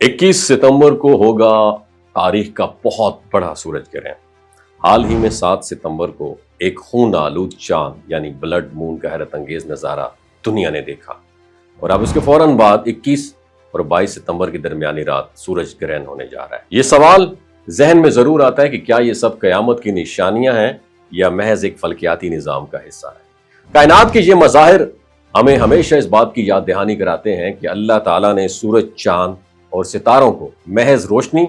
21 सितंबर को होगा तारीख का बहुत बड़ा सूरज ग्रहण। हाल ही में 7 सितंबर को एक खून आलूद चांद यानी ब्लड मून का हैरत अंगेज नज़ारा दुनिया ने देखा और अब उसके फौरन बाद 21 और 22 सितंबर की दरमियानी रात सूरज ग्रहण होने जा रहा है। ये सवाल जहन में जरूर आता है कि क्या ये सब कयामत की निशानियां हैं या महज एक फल्कियाती निज़ाम का हिस्सा है। कायनात के ये मज़ाहिर हमें हमेशा इस बात की याद दहानी कराते हैं कि अल्लाह ताला ने सूरज, चांद और सितारों को महज रोशनी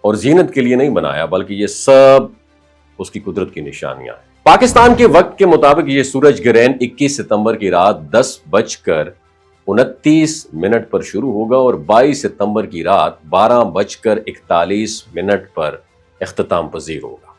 और जीनत के लिए नहीं बनाया, बल्कि ये सब उसकी कुदरत की निशानियां हैं। पाकिस्तान के वक्त के मुताबिक ये सूरज ग्रहण 21 सितंबर की रात 10:29 पर शुरू होगा और 22 सितंबर की रात 12:41 पर इख्तिताम पजीर होगा।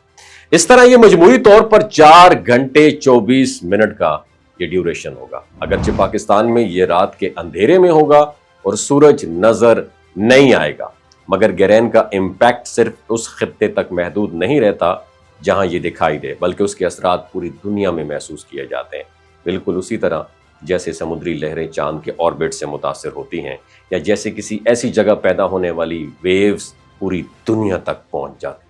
इस तरह यह मजमूई तौर पर 4 घंटे 24 मिनट का ये ड्यूरेशन होगा। अगरचे पाकिस्तान में ये रात के अंधेरे में होगा और सूरज नजर नहीं आएगा, मगर ग्रहण का इम्पैक्ट सिर्फ उस खित्ते तक महदूद नहीं रहता जहां ये दिखाई दे, बल्कि उसके असरात पूरी दुनिया में महसूस किए जाते हैं। बिल्कुल उसी तरह जैसे समुद्री लहरें चांद के ऑर्बिट से मुतासिर होती हैं या जैसे किसी ऐसी जगह पैदा होने वाली वेव्स पूरी दुनिया तक पहुंच जाती हैं।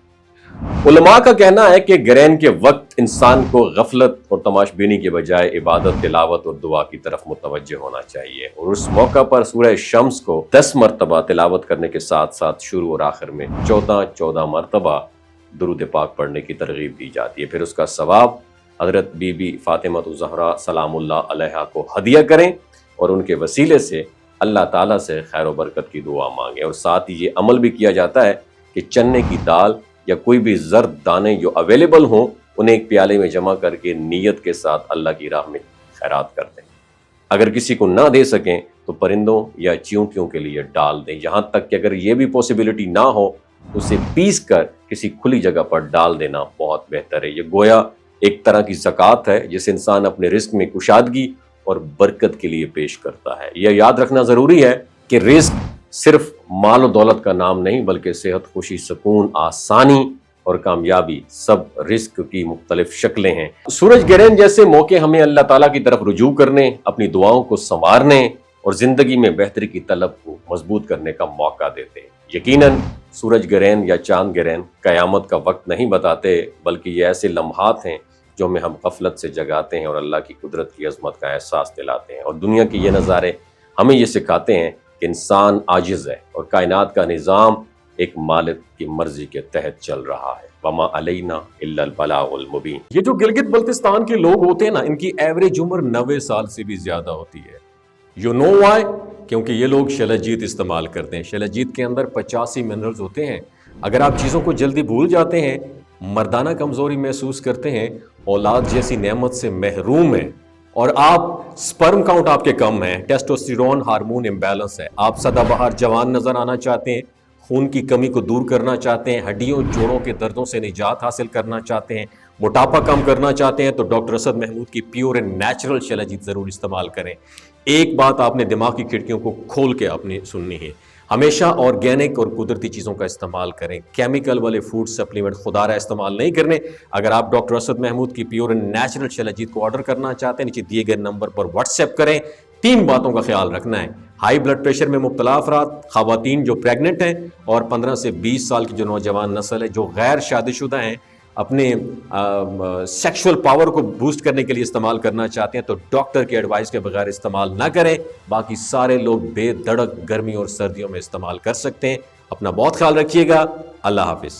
उलमा का कहना है कि ग्रहण के वक्त इंसान को गफलत और तमाशबीनी के बजाय इबादत, तिलावत और दुआ की तरफ मुतवज्जे होना चाहिए और उस मौका पर सूरह शम्स को 10 मरतबा तिलावत करने के साथ साथ शुरू और आखिर में 14 मरतबा दुरूद पाक पढ़ने की तरगीब दी जाती है। फिर उसका सवाब हजरत बीबी फातिमा ज़हरा सलामुल्लाह अलैहा को हदिया करें और उनके वसीले से अल्लाह ताला से खैर व बरकत की दुआ मांगे। और साथ ही ये अमल भी किया जाता है कि चने की दाल या कोई भी जर्द दाने जो अवेलेबल हों उन्हें एक प्याले में जमा करके नीयत के साथ अल्लाह की राह में खैरात कर दें। अगर किसी को ना दे सकें तो परिंदों या चींटियों के लिए डाल दें। यहाँ तक कि अगर ये भी पॉसिबिलिटी ना हो उसे पीस कर किसी खुली जगह पर डाल देना बहुत बेहतर है। ये गोया एक तरह की ज़कात है जिसे इंसान अपने रिस्क में कुशादगी और बरकत के लिए पेश करता है। यह याद रखना ज़रूरी है कि रिस्क सिर्फ माल और दौलत का नाम नहीं, बल्कि सेहत, खुशी, सुकून, आसानी और कामयाबी सब रिस्क की मुख्तलिफ शक्लें हैं। सूरज ग्रहण जैसे मौके हमें अल्लाह ताला की तरफ रुजू करने, अपनी दुआओं को संवारने और जिंदगी में बेहतरी की तलब को मजबूत करने का मौका देते हैं। यकीनन सूरज ग्रहण या चांद ग्रहण कयामत का वक्त नहीं बताते, बल्कि ये ऐसे लम्हात हैं जो हमें हम गफलत से जगाते हैं और अल्लाह की कुदरत की अजमत का एहसास दिलाते हैं। और दुनिया के ये नज़ारे हमें ये सिखाते हैं कि इंसान आजिज है और कायनात का निज़ाम एक मालिक की मर्जी के तहत चल रहा है। वमा अलैना इल्लल बलागुल मुबीन। ये जो गिलगित बल्तिस्तान के लोग होते हैं ना, इनकी एवरेज उम्र 90 साल से भी ज्यादा होती है। You know why? क्योंकि ये लोग शलजीत इस्तेमाल करते हैं। शलजीत के अंदर 85 मिनरल्स होते हैं। अगर आप चीज़ों को जल्दी भूल जाते हैं, मर्दाना कमजोरी महसूस करते हैं, औलाद जैसी नेमत से महरूम है और आप स्पर्म काउंट आपके कम है, टेस्टोस्टेरोन हार्मोन इम्बैलेंस है, आप सदाबहार जवान नजर आना चाहते हैं, खून की कमी को दूर करना चाहते हैं, हड्डियों जोड़ों के दर्दों से निजात हासिल करना चाहते हैं, मोटापा कम करना चाहते हैं, तो डॉक्टर असद महमूद की प्योर एंड नेचुरल शलजीत ज़रूर इस्तेमाल करें। एक बात आपने दिमाग की खिड़कियों को खोल के आपने सुननी है, हमेशा ऑर्गेनिक और कुदरती चीज़ों का इस्तेमाल करें। केमिकल वाले फूड सप्लीमेंट खुदारा इस्तेमाल नहीं करने। अगर आप डॉक्टर असद महमूद की प्योर एंड नेचुरल शलजीत को ऑर्डर करना चाहते हैं, नीचे दिए गए नंबर पर व्हाट्सएप करें। 3 बातों का ख्याल रखना है: हाई ब्लड प्रेशर में मुब्तला अफराद, खवातीन जो प्रेग्नेंट हैं और 15 से 20 साल की जो नौजवान नस्ल है जो गैर शादीशुदा हैं, अपने सेक्सुअल पावर को बूस्ट करने के लिए इस्तेमाल करना चाहते हैं तो डॉक्टर के एडवाइस के बगैर इस्तेमाल ना करें। बाकी सारे लोग बेधड़क गर्मी और सर्दियों में इस्तेमाल कर सकते हैं। अपना बहुत ख्याल रखिएगा। अल्लाह हाफिज।